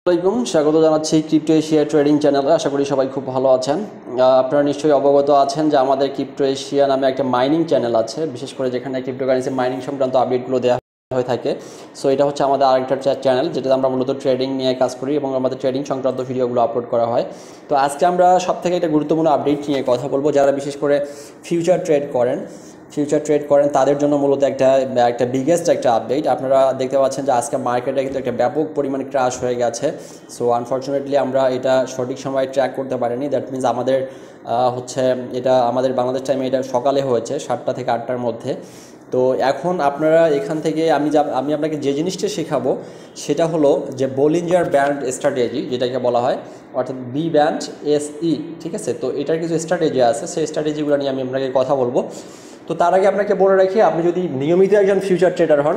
আসসালামাইকুম, স্বাগত জানাচ্ছি ক্রিপ্টো এশিয়া ট্রেডিং চ্যানেলে। আশা করি সবাই খুব ভালো আছেন। আপনারা নিশ্চয়ই অবগত আছেন যে আমাদের ক্রিপ্টো এশিয়া নামে একটা মাইনিং চ্যানেল আছে, বিশেষ করে যেখানে ক্রিপ্টোকারেন্সি মাইনিং সংক্রান্ত আপডেটগুলো দেওয়া হয়ে থাকে। সো এটা হচ্ছে আমাদের আরেকটা চ্যানেল, যেটাতে আমরা মূলত ট্রেডিং নিয়ে কাজ করি এবং আমাদের ট্রেডিং সংক্রান্ত ভিডিওগুলো আপলোড করা হয়। তো আজকে আমরা সব থেকে একটা গুরুত্বপূর্ণ আপডেট নিয়ে কথা বলবো। যারা বিশেষ করে ফিউচার ট্রেড করেন তাদের জন্য মূলত একটা বিগেস্ট একটা আপডেট। আপনারা দেখতে পাচ্ছেন যে আজকে মার্কেটে কিন্তু একটা ব্যাপক পরিমাণে ক্র্যাশ হয়ে গেছে। সো আনফর্চুনেটলি আমরা এটা সঠিক সময়ে ট্র্যাক করতে পারিনি। দ্যাট মিনস আমাদের এটা আমাদের বাংলাদেশ টাইমে এটা সকালে হয়েছে 7টা থেকে 8টার মধ্যে। তো এখন আপনারা এখান থেকে আমি আপনাকে যে জিনিসটা শেখাবো সেটা হলো যে বলিঞ্জার ব্যান্ড স্ট্র্যাটেজি, যেটাকে বলা হয়, অর্থাৎ বি ব্যান্ড SE। ঠিক আছে, তো এটার কিছু স্ট্র্যাটেজি আছে, সেই স্ট্র্যাটেজিগুলো নিয়ে আমি আপনাকে কথা বলবো। তো তার আগে আপনাকে বলে রাখি, আপনি যদি নিয়মিত একজন ফিউচার ট্রেডার হন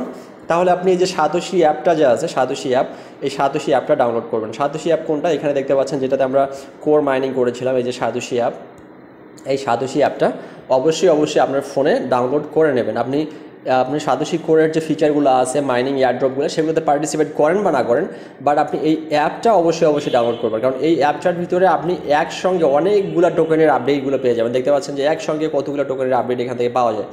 তাহলে আপনি এই যে সাতোশি অ্যাপটা যে আছে, সাতোশি অ্যাপ, এই সাতোশি অ্যাপটা ডাউনলোড করবেন। সাতোশি অ্যাপ কোনটা? এখানে দেখতে পাচ্ছেন যেটাতে আমরা কোর মাইনিং করেছিলাম, এই যে সাতোশি অ্যাপ। এই সাতোশি অ্যাপটা অবশ্যই আপনার ফোনে ডাউনলোড করে নেবেন। আপনি সাতোশি কোরের যে ফিচারগুলো আছে, মাইনিং এয়ারড্রপগুলো, সেগুলোতে পার্টিসিপেট করেন বা না করেন, বাট আপনি এই অ্যাপটা অবশ্যই ডাউনলোড করবেন। কারণ এই অ্যাপটার ভিতরে আপনি একসঙ্গে অনেকগুলো টোকেনের আপডেটগুলো পেয়ে যাবেন। দেখতে পাচ্ছেন যে একসঙ্গে কতগুলো টোকেনের আপডেট এখান থেকে পাওয়া যায়।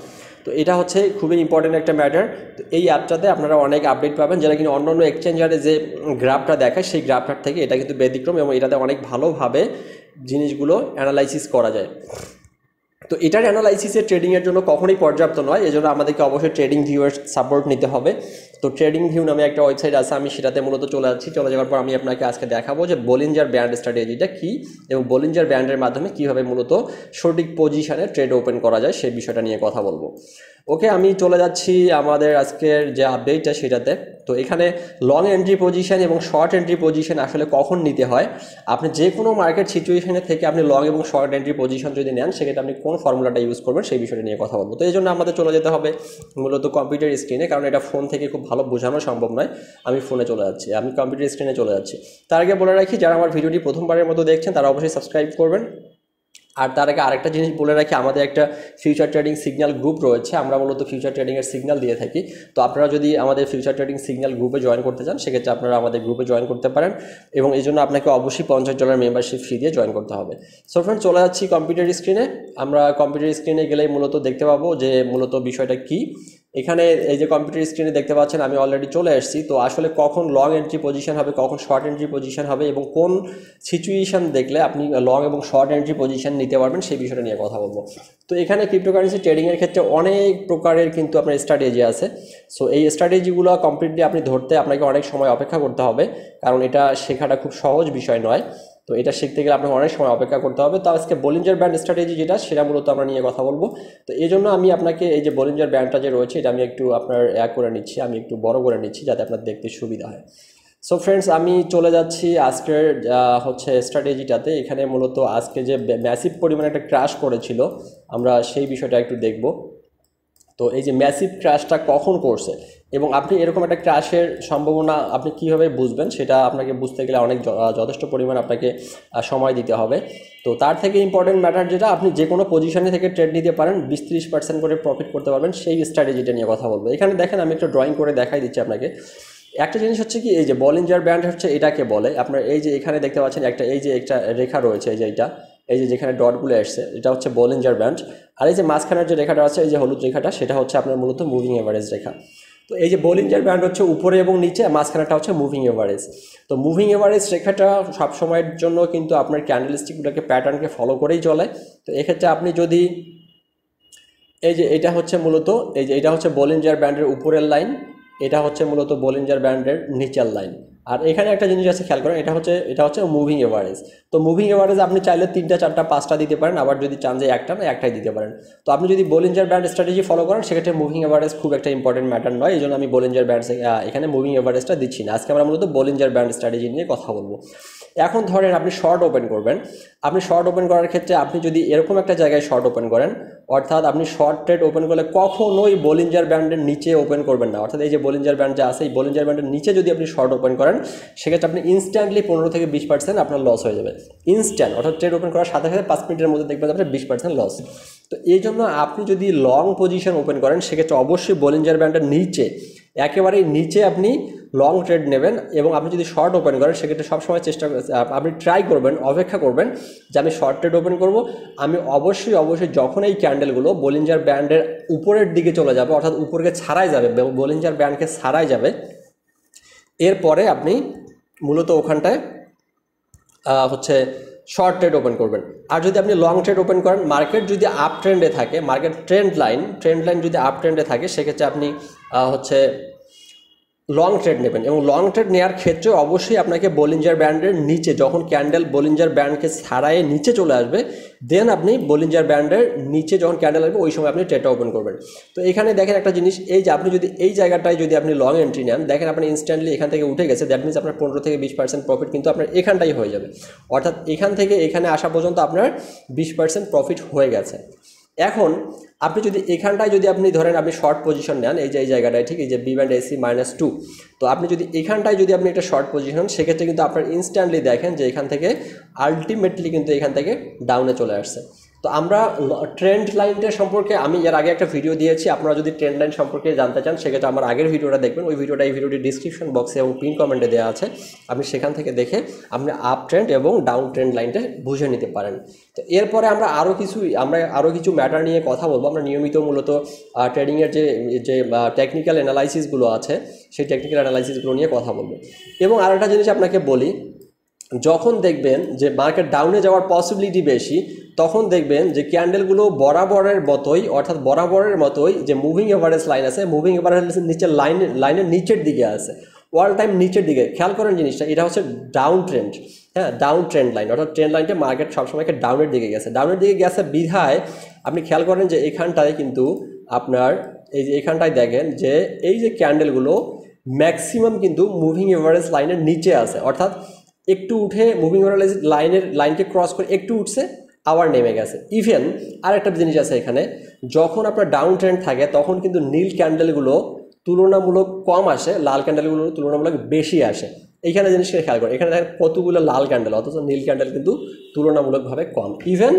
তো এটা হচ্ছে খুবই ইম্পর্টেন্ট একটা ম্যাটার। তো এই অ্যাপটাতে আপনারা অনেক আপডেট পাবেন, যেটা কিন্তু অন্য এক্সচেঞ্জারে যে গ্রাফটা দেখায় সেই গ্রাফটার থেকে এটা কিন্তু ব্যতিক্রম, এবং এটাতে অনেক ভালোভাবে জিনিসগুলো অ্যানালাইসিস করা যায়। তো এটার অ্যানালাইসিসের ট্রেডিংয়ের জন্য কখনোই পর্যাপ্ত নয়, এজন্য আমাদেরকে অবশ্যই ট্রেডিং ভিউয়ের সাপোর্ট নিতে হবে। তো ট্রেডিং ভিউ নামে একটা ওয়েবসাইট আছে, আমি সেটাতে মূলত চলে যাওয়ার পর আমি আপনাকে আজকে দেখাবো যে বলিঞ্জার ব্যান্ড স্ট্র্যাটেজিটা কী এবং বলিঞ্জার ব্যান্ডের মাধ্যমে কীভাবে মূলত সঠিক পজিশানে ট্রেড ওপেন করা যায় সেই বিষয়টা নিয়ে কথা বলবো। ওকে, আমি চলে যাচ্ছি আমাদের আজকের যে আপডেটটা সেটাতে। তো এখানে লং এন্ট্রি পজিশন এবং শর্ট এন্ট্রি পজিশন আসলে কখন নিতে হয়, আপনি যে কোনো মার্কেট সিচুয়েশনে থেকে আপনি লং এবং শর্ট এন্ট্রি পজিশন যদি নেন, সেক্ষেত্রে আপনি কোন ফর্মুলাটা ইউজ করবেন সেই বিষয়টা নিয়ে কথা বলবো। তো এই জন্য আমাদের চলে যেতে হবে মূলত কম্পিউটার স্ক্রিনে, কারণ এটা ফোন থেকে খুব ভালো বোঝানো সম্ভব নয়। আমি কম্পিউটার স্ক্রিনে চলে যাচ্ছি। তার আগে বলে রাখি, যারা আমার ভিডিওটি প্রথমবারের মতো দেখছেন তারা অবশ্যই সাবস্ক্রাইব করবেন। আর তার আগে আরেকটা জিনিস বলে রাখি, আমাদের একটা ফিউচার ট্রেডিং সিগন্যাল গ্রুপ রয়েছে, আমরা মূলত ফিউচার ট্রেডিংয়ের সিগন্যাল দিয়ে থাকি। তো আপনারা যদি আমাদের ফিউচার ট্রেডিং সিগন্যাল গ্রুপে জয়েন করতে চান, সেক্ষেত্রে আপনারা আমাদের গ্রুপে জয়েন করতে পারেন, এবং এই জন্য আপনাকে অবশ্যই $50 মেম্বারশিপ ফি দিয়ে জয়েন করতে হবে। সো ফ্রেন্ড, চলে যাচ্ছি কম্পিউটার স্ক্রিনে। আমরা কম্পিউটার স্ক্রিনে গেলেই মূলত দেখতে পাবো যে মূলত বিষয়টা কী। এখানে এই যে কম্পিউটার স্ক্রিনে দেখতে পাচ্ছেন আমি অলরেডি চলে এসেছি। তো আসলে কখন লং এন্ট্রি পজিশন হবে, কখন শর্ট এন্ট্রি পজিশন হবে, এবং কোন সিচুয়েশন দেখলে আপনি লং এবং শর্ট এন্ট্রি পজিশন নিতে পারবেন সেই বিষয়টা নিয়ে কথা বলবো। তো এখানে ক্রিপ্টোকারেন্সি ট্রেডিংয়ের ক্ষেত্রে অনেক প্রকারের কিন্তু আপনার স্ট্র্যাটেজি আছে। সো এই স্ট্র্যাটেজিগুলো কমপ্লিটলি আপনি ধরতে আপনাকে অনেক সময় অপেক্ষা করতে হবে, কারণ এটা শেখাটা খুব সহজ বিষয় নয়। তো এটা শিখতে গেলে আপনাকে অনেক সময় অপেক্ষা করতে হবে। তো আজকে বলিঞ্জার ব্যান্ড স্ট্র্যাটেজি যেটা, সেটা মূলত আমরা নিয়ে কথা বলবো। তো এই জন্য আমি আপনাকে এই যে বলিঞ্জার ব্যান্ডটা যে রয়েছে, এটা আমি একটু আপনার করে নিচ্ছি, আমি একটু বড় করে নিচ্ছি যাতে আপনার দেখতে সুবিধা হয়। সো ফ্রেন্ডস, আমি চলে যাচ্ছি আজকের স্ট্র্যাটেজিটাতে। এখানে মূলত আজকে যে ম্যাসিভ পরিমাণে একটা ক্র্যাশ করেছিল, আমরা সেই বিষয়টা একটু দেখব। তো এই যে ম্যাসিভ ক্র্যাশটা কখন করছে এবং আপনি এরকম একটা ক্র্যাশের সম্ভাবনা আপনি কীভাবে বুঝবেন, সেটা আপনাকে বুঝতে গেলে যথেষ্ট পরিমাণ আপনাকে সময় দিতে হবে। তো তার থেকে ইম্পর্টেন্ট ম্যাটার যেটা, আপনি যে কোনো পজিশনে থেকে ট্রেড নিতে পারেন, 20-30% করে প্রফিট করতে পারবেন, সেই স্ট্র্যাটেজিটা নিয়ে কথা বলবো। এখানে দেখেন, আমি একটু ড্রয়িং করে দেখাই দিচ্ছি আপনাকে। একটা জিনিস হচ্ছে কি, এই যে বলিঞ্জার ব্যান্ড হচ্ছে এটাকে বলে আপনার, এই যে এখানে দেখতে পাচ্ছেন একটা রেখা রয়েছে, এই যে যেখানে ডটগুলো আসছে, এটা হচ্ছে বলিঞ্জার ব্যান্ড। আর এই যে মাঝখানের যে রেখাটা আছে, এই যে হলুদ রেখাটা, সেটা হচ্ছে আপনার মূলত মুভিং এভারেজ রেখা। তো এই যে বলিঞ্জার ব্যান্ড হচ্ছে উপরে এবং নিচে, মাঝখানেটা হচ্ছে মুভিং এভারেজ। তো মুভিং এভারেজ রেখাটা সবসময়ের জন্য কিন্তু আপনার ক্যান্ডেলস্টিকগুলোকে প্যাটার্নকে ফলো করেই চলে। তো এক্ষেত্রে আপনি যদি এই যে এটা হচ্ছে মূলত এটা হচ্ছে বলিঞ্জার ব্যান্ডের উপরের লাইন, এটা হচ্ছে মূলত বলিঞ্জার ব্যান্ডের নিচের লাইন। আর এখানে একটা জিনিস আছে, খেয়াল করেন, এটা হচ্ছে মুভিং এভারেজ। তো মুভিং এভারেজ আপনি চাইলে 3টা 4টা 5টা দিতে পারেন, আবার যদি চান যে একটাই দিতে পারেন। তো আপনি যদি বলিঞ্জার ব্যান্ড স্ট্র্যাটেজি ফলো করেন, সেক্ষেত্রে মুভিং এভারেজ খুব একটা ইম্পর্টেন্ট ম্যাটার নয়, এই জন্য আমি বলিঞ্জার ব্যান্ড এখানে মুভিং এভারেজটা দিচ্ছি না। আজকে আমরা মূলত বলিঞ্জার ব্যান্ড স্ট্র্যাটেজি নিয়ে কথা বলবো। এখন ধরেন আপনি শর্ট ওপেন করবেন। আপনি শর্ট ওপেন করার ক্ষেত্রে আপনি যদি এরকম একটা জায়গায় শর্ট ওপেন করেন, অর্থাৎ আপনি শর্ট ট্রেড ওপেন করলে কখনোই বলিঞ্জার ব্যান্ডের নিচে ওপেন করবেন না। অর্থাৎ এই যে বলিঞ্জার ব্যান্ড যা আছে, এই বলিঞ্জার ব্যান্ডের নিচে যদি আপনি শর্ট ওপেন করেন, সেক্ষেত্রে আপনি ইনস্ট্যান্টলি 15-20% আপনার লস হয়ে যাবে। ইনস্ট্যান্ট, অর্থাৎ ট্রেড ওপেন করার সাথে সাথে 5 মিনিটের মধ্যে দেখবেন আপনার 20% লস। তো এই জন্য আপনি যদি লং পজিশন ওপেন করেন, সেক্ষেত্রে অবশ্যই বলিঞ্জার ব্যান্ডের নিচে, একেবারেই নিচে আপনি লং ট্রেড নেবেন এবং আপনি যদি শর্ট ওপেন করেন সেক্ষেত্রে সবসময় আপনি ট্রাই করবেন, অপেক্ষা করবেন যে আমি শর্ট ট্রেড ওপেন করব, আমি অবশ্যই যখন এই ক্যান্ডেলগুলো বলিঞ্জার ব্যান্ডের উপরের দিকে চলে যাবে, অর্থাৎ উপরকে ছাড়াই যাবে, বলিঞ্জার ব্যান্ডকে ছাড়াই যাবে, এরপরে আপনি মূলত ওখানটায় হচ্ছে শর্ট ট্রেড ওপেন করবেন। আর যদি আপনি লং ট্রেড ওপেন করেন, মার্কেট যদি আপ ট্রেন্ডে থাকে, মার্কেট ট্রেন্ড লাইন যদি আপ ট্রেন্ডে থাকে, সেক্ষেত্রে আপনি হচ্ছে লং ট্রেড নেবেন। এবং লং ট্রেড নেওয়ার ক্ষেত্রে অবশ্যই আপনাকে বলিঞ্জার ব্যান্ডের নিচে, যখন ক্যান্ডেল বলিঞ্জার ব্যান্ডকে ছাড়াই নিচে চলে আসবে, দেন আপনি বলিঞ্জার ব্যান্ডের নিচে যখন ক্যান্ডেল আসবে ওই সময় আপনি ট্রেডটা ওপেন করবেন। তো এখানে দেখেন একটা জিনিস, এই যে আপনি যদি এই জায়গাটায় যদি আপনি লং এন্ট্রি নেন, দেখেন আপনি ইনস্ট্যান্টলি এখান থেকে উঠে গেছে, দ্যাট মিনস আপনার 15 থেকে 20% প্রফিট কিন্তু আপনার এখানটাই হয়ে যাবে, অর্থাৎ এখান থেকে এখানে আসা পর্যন্ত আপনার 20% প্রফিট হয়ে গেছে। এখন আপনি যদি এখানটায় যদি আপনি ধরেন আপনি শর্ট পজিশন নেন, এই যে এই জায়গাটায়, ঠিক এই যে বি ব্যান্ড এসি -2, তো আপনি যদি এখানটায় যদি আপনি একটা শর্ট পজিশন, সেক্ষেত্রে কিন্তু আপনার ইনস্ট্যান্টলি দেখেন যে এখান থেকে আলটিমেটলি কিন্তু এখান থেকে ডাউনে চলে আসছে। তো আমরা ট্রেন্ড লাইনটা সম্পর্কে আমি এর আগে একটা ভিডিও দিয়েছি, আপনারা যদি ট্রেন্ড লাইন সম্পর্কে জানতে চান সেক্ষেত্রে আমার আগের ভিডিওটা দেখবেন, ওই ভিডিওটা এই ভিডিওটি ডিসক্রিপশন বক্সে এবং পিন কমেন্টে দেওয়া আছে, আপনি সেখান থেকে দেখে আপনি আপ ট্রেন্ড এবং ডাউন ট্রেন্ড লাইনটা বুঝে নিতে পারেন। তো এরপরে আমরা আরও কিছু ম্যাটার নিয়ে কথা বলবো। আমরা নিয়মিত মূলত ট্রেডিংয়ের যে টেকনিক্যাল অ্যানালাইসিসগুলো আছে সেই টেকনিক্যাল অ্যানালাইসিসগুলো নিয়ে কথা বলবো। এবং আরেকটা জিনিস আপনাকে বলি, যখন দেখবেন যে মার্কেট ডাউনে যাওয়ার পসিবিলিটি বেশি, তখন দেখবেন যে ক্যান্ডেলগুলো বরাবরের মতোই যে মুভিং এভারেজ লাইন আছে, মুভিং এভারেজ নিচের লাইনের নিচের দিকে আছে, অল টাইম নিচের দিকে। খেয়াল করেন জিনিসটা, এটা হচ্ছে ডাউন ট্রেন্ড, হ্যাঁ, ডাউন ট্রেন্ড লাইন, অর্থাৎ ট্রেন্ড লাইনটা মার্কেট সবসময় ডাউনের দিকে গেছে বিধায় আপনি খেয়াল করেন যে এখানটায় কিন্তু আপনার এই যে এখানটায় দেখেন যে এই যে ক্যান্ডেলগুলো ম্যাক্সিমাম কিন্তু মুভিং এভারেজ লাইনের নিচে আছে, অর্থাৎ একটু উঠে মুভিং এভারেজ লাইনকে ক্রস করে একটু উঠছে, আবার নেমে গেছে। ইভেন আরেকটা জিনিস আছে এখানে, যখন আপনার ডাউন ট্রেন্ড থাকে তখন কিন্তু নীল ক্যান্ডেলগুলো তুলনামূলক কম আসে, লাল ক্যান্ডেলগুলো তুলনামূলক বেশি আসে। এইখানে জিনিসটা খেয়াল করে, এখানে দেখেন কতগুলো লাল ক্যান্ডেল, অথচ নীল ক্যান্ডেল কিন্তু তুলনামূলকভাবে কম। ইভেন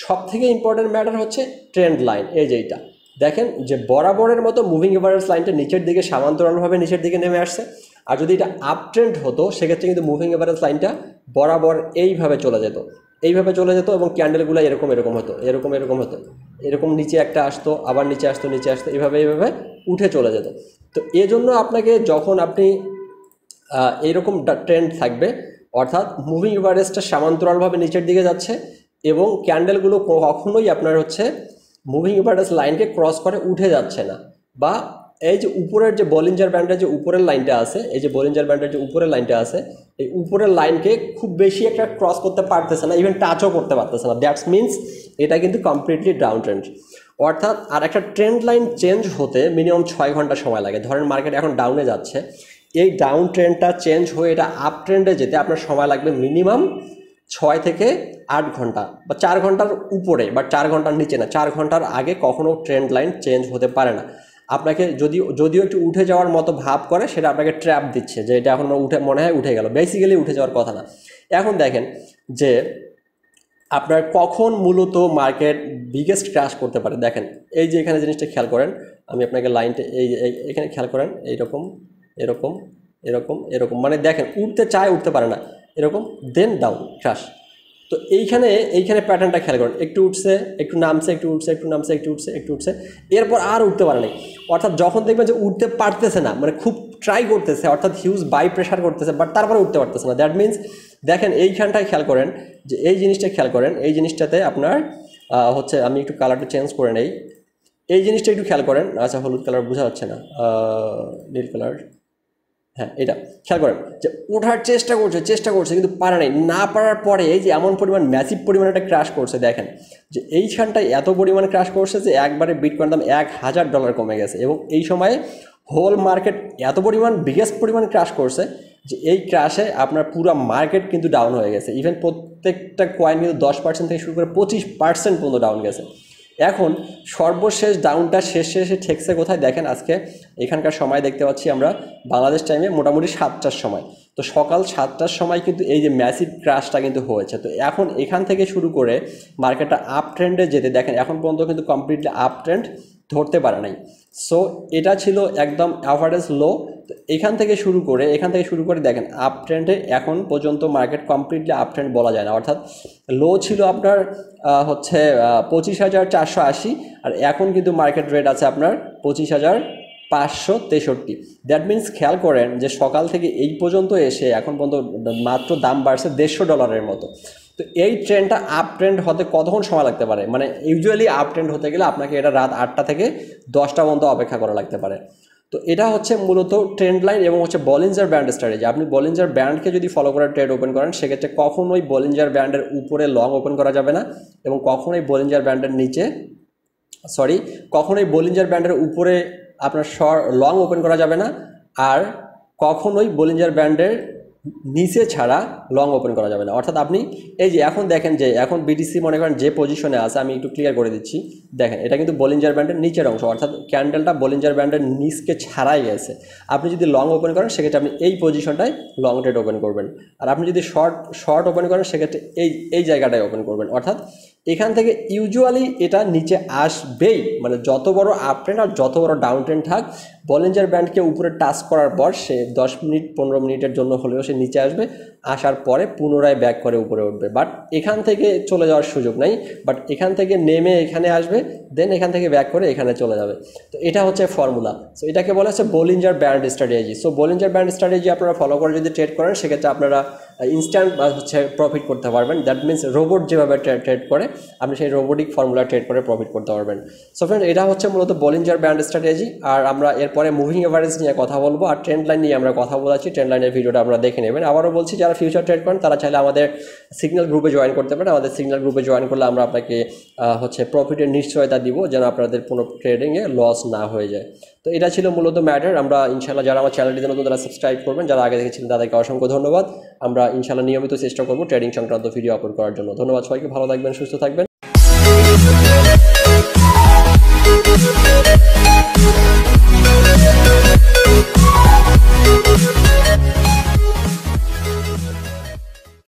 সব থেকে ইম্পর্টেন্ট ম্যাটার হচ্ছে ট্রেন্ড লাইন, এই যে এইটা দেখেন যে বরাবরের মতো মুভিং এভারেজ লাইনটা নিচের দিকে সমান্তরালভাবে নিচের দিকে নেমে আসছে। আর যদি এটা আপ ট্রেন্ড হতো সেক্ষেত্রে কিন্তু মুভিং এভারেজ লাইনটা বরাবর এইভাবে চলে যেত এবং ক্যান্ডেলগুলো এরকম হতো, এরকম নিচে একটা আসতো, আবার নিচে আসতো, এইভাবে উঠে চলে যেত। তো এজন্য আপনাকে যখন আপনি এইরকম ট্রেন্ড থাকবে, অর্থাৎ মুভিং এভারেজটা সমান্তরালভাবে নিচের দিকে যাচ্ছে এবং ক্যান্ডেলগুলো কখনোই আপনার হচ্ছে মুভিং এভারেজ লাইনকে ক্রস করে উঠে যাচ্ছে না, বা এই যে উপরের যে বলিঞ্জার ব্যান্ডের যে উপরের লাইনটা আছে, এই যে বলিঞ্জার ব্যান্ডের যে উপরের লাইনটা আছে, এই উপরের লাইনকে খুব বেশি একটা ক্রস করতে পারতেছে না, ইভেন টাচও করতে পারতেছে না, দ্যাটস মিনস এটা কিন্তু কমপ্লিটলি ডাউন ট্রেন্ড। অর্থাৎ আর একটা ট্রেন্ড লাইন চেঞ্জ হতে মিনিমাম 6 ঘন্টা সময় লাগে। ধরেন মার্কেট এখন ডাউনে যাচ্ছে, এই ডাউন ট্রেন্ডটা চেঞ্জ হয়ে এটা আপ ট্রেন্ডে যেতে আপনার সময় লাগবে মিনিমাম 6 থেকে 8 ঘন্টা, বা 4 ঘন্টার উপরে, বা 4 ঘন্টার নিচে না, 4 ঘন্টার আগে কখনো ট্রেন্ড লাইন চেঞ্জ হতে পারে না। আপনাকে যদিও একটু উঠে যাওয়ার মতো ভাব করে, সেটা আপনাকে ট্র্যাপ দিচ্ছে যে এটা এখন মনে হয় উঠে গেল, বেসিক্যালি উঠে যাওয়ার কথা না। এখন দেখেন যে আপনার কখন মূলত মার্কেট বিগেস্ট ক্র্যাশ করতে পারে। দেখেন এই যে এখানে জিনিসটা খেয়াল করেন, আমি আপনাকে লাইনটা এখানে খেয়াল করেন, এরকম মানে দেখেন উঠতে চায়, উঠতে পারে না, এরকম, দেন ডাউন ক্র্যাশ। তো এইখানে প্যাটার্নটা খেয়াল করেন, একটু উঠছে, একটু নামছে, একটু উঠছে, একটু নামছে, একটু উঠছে, এরপর আর উঠতে পারে নাই। অর্থাৎ যখন দেখবেন যে উঠতে পারতেছে না, মানে খুব ট্রাই করতেছে, অর্থাৎ হিউজ বাই প্রেশার করতেছে, বাট তারপরে উঠতে পারতেছে না, দ্যাট মিনস দেখেন এইখানটায় খেয়াল করেন যে এই জিনিসটা খেয়াল করেন, এই জিনিসটাতে আপনার হচ্ছে, আমি একটু কালারটা চেঞ্জ করে নেই, এই জিনিসটা একটু খেয়াল করেন। আচ্ছা, হলুদ কালার বোঝা যাচ্ছে না, নীল কালার, হ্যাঁ, এটা খেয়াল করেন যে ওঠার চেষ্টা করছে কিন্তু পারে নাই, না পারার পরে এই যে এমন পরিমাণ ম্যাসিভ পরিমাণ একটা ক্র্যাশ করছে। দেখেন যে এইখানটায় এত পরিমাণ ক্র্যাশ করছে যে একবারে বিটকয়েন দাম $1000 কমে গেছে, এবং এই সময়ে হোল মার্কেট এত পরিমাণ বিগেস্ট পরিমাণ ক্র্যাশ করছে যে এই ক্র্যাশে আপনার পুরো মার্কেট কিন্তু ডাউন হয়ে গেছে। ইভেন প্রত্যেকটা কয়েন কিন্তু 10% থেকে শুরু করে 25% পর্যন্ত ডাউন গেছে। এখন সর্বশেষ ডাউনটা শেষে ঠেকছে কোথায় দেখেন, আজকে এখানকার সময় দেখতে পাচ্ছি আমরা বাংলাদেশ টাইমে মোটামুটি 7টার সময়। তো তো সকাল 7টার সময় কিন্তু এই যে ম্যাসিভ ক্র্যাশটা কিন্তু হয়েছে। তো এখন এখান থেকে শুরু করে মার্কেটটা আপ ট্রেন্ডে যেতে দেখেন এখন পর্যন্ত কিন্তু কমপ্লিটলি আপ ট্রেন্ড ধরতে পারে নাই। সো এটা ছিল একদম অ্যাভারেজ লো। তো এখান থেকে শুরু করে দেখেন আপ ট্রেন্ডে এখন পর্যন্ত মার্কেট কমপ্লিটলি আপ ট্রেন্ড বলা যায় না, অর্থাৎ লো ছিল আপনার হচ্ছে 25,480 আর এখন কিন্তু মার্কেট রেট আছে আপনার 25,563। দ্যাট মিনস খেয়াল করেন যে সকাল থেকে এই পর্যন্ত এসে এখন পর্যন্ত মাত্র দাম বাড়ছে $150 মতো। তো এই ট্রেন্ডটা আপ ট্রেন্ড হতে কতক্ষণ সময় লাগতে পারে, মানে ইউজুয়ালি আপ ট্রেন্ড হতে গেলে আপনাকে এটা রাত 8টা থেকে 10টা পর্যন্ত অপেক্ষা করা লাগতে পারে। তো এটা হচ্ছে মূলত ট্রেন্ড লাইন এবং হচ্ছে বলিঞ্জার ব্যান্ড স্ট্র্যাটেজি। আপনি বলিঞ্জার ব্যান্ডকে যদি ফলো করে ট্রেড ওপেন করেন সেক্ষেত্রে কখনোই বলিঞ্জার ব্যান্ডের উপরে লং ওপেন করা যাবে না এবং কখনোই বলিঞ্জার ব্যান্ডের নিচে কখনোই বলিঞ্জার ব্যান্ডের উপরে আপনার লং ওপেন করা যাবে না, আর কখনোই বলিঞ্জার ব্যান্ডের নিচে ছাড়া লং ওপেন করা যাবে না। অর্থাৎ আপনি এই যে এখন দেখেন যে এখন বিটিসি মনে করেন যে পজিশনে আছে, আমি একটু ক্লিয়ার করে দিচ্ছি, দেখেন এটা কিন্তু বলিঞ্জার ব্যান্ডের নিচের অংশ, অর্থাৎ ক্যান্ডেলটা বলিঞ্জার ব্যান্ডের নিচকে ছাড়াই গেছে। আপনি যদি লং ওপেন করেন সেক্ষেত্রে আপনি এই পজিশনটায় লং ট্রেড ওপেন করবেন, আর আপনি যদি শর্ট ওপেন করেন সেক্ষেত্রে এই জায়গাটায় ওপেন করবেন। অর্থাৎ এখান থেকে ইউজুয়ালি এটা নিচে আসবেই, মানে যত বড় আপ ট্রেন্ড আর যত বড় ডাউন ট্রেন্ড থাক বলিঞ্জার ব্যান্ডকে উপরে টাচ করার পর সে 10 মিনিট 15 মিনিটের জন্য হলেও সে নিচে আসবে, আসার পরে পুনরায় ব্যাক করে উপরে উঠবে। বাট এখান থেকে চলে যাওয়ার সুযোগ নাই, বাট এখান থেকে নেমে এখানে আসবে, দেন এখান থেকে ব্যাক করে এখানে চলে যাবে। তো এটা হচ্ছে ফর্মুলা। সো এটাকে বলা হচ্ছে Bollinger band strategy. So Bollinger band strategy আপনারা ফলো করে যদি ট্রেড করেন সেক্ষেত্রে আপনারা ইনস্ট্যান্ট হচ্ছে প্রফিট করতে পারবেন। দ্যাট মিনস রোবট যেভাবে ট্রেড করে আপনি সেই রোবোটিক ফর্মুলা ট্রেড করে প্রফিট করতে পারবেন। সো ফ্রেন্ড, এটা হচ্ছে মূলত বলিঞ্জার ব্যান্ড স্ট্র্যাটেজি। আর আমরা এরপরে মুভিং এভারেজ নিয়ে কথা বলবো আর ট্রেন্ড লাইন নিয়ে আমরা কথা বলেছি। ট্রেন্ড লাইনের ভিডিওটা আপনারা দেখে নেবেন। আবারও বলছি, যারা ফিউচার ট্রেড করেন তারা চাইলে আমাদের সিগন্যাল গ্রুপে জয়েন করতে পারেন। আমাদের সিগন্যাল গ্রুপে জয়েন করলে আমরা আপনাকে হচ্ছে প্রফিটের নিশ্চয়তা দিব যেন আপনাদের কোনো ট্রেডিংয়ে লস না হয়ে যায়। তো এটা ছিল মূলত ম্যাটার। আমরা ইনশাল্লাহ যারা আমার চ্যানেলটিতে নতুন তারা সাবস্ক্রাইব করবেন, যারা আগে দেখেছিলেন তাদেরকে অসংখ্য ধন্যবাদ। আমরা ইনশাল্লাহ নিয়মিত চেষ্টা করবো ট্রেডিং সংক্রান্ত ভিডিও আপলোড করার জন্য। ধন্যবাদ সবাইকে, ভালো থাকবেন, সুস্থ থাকবেন।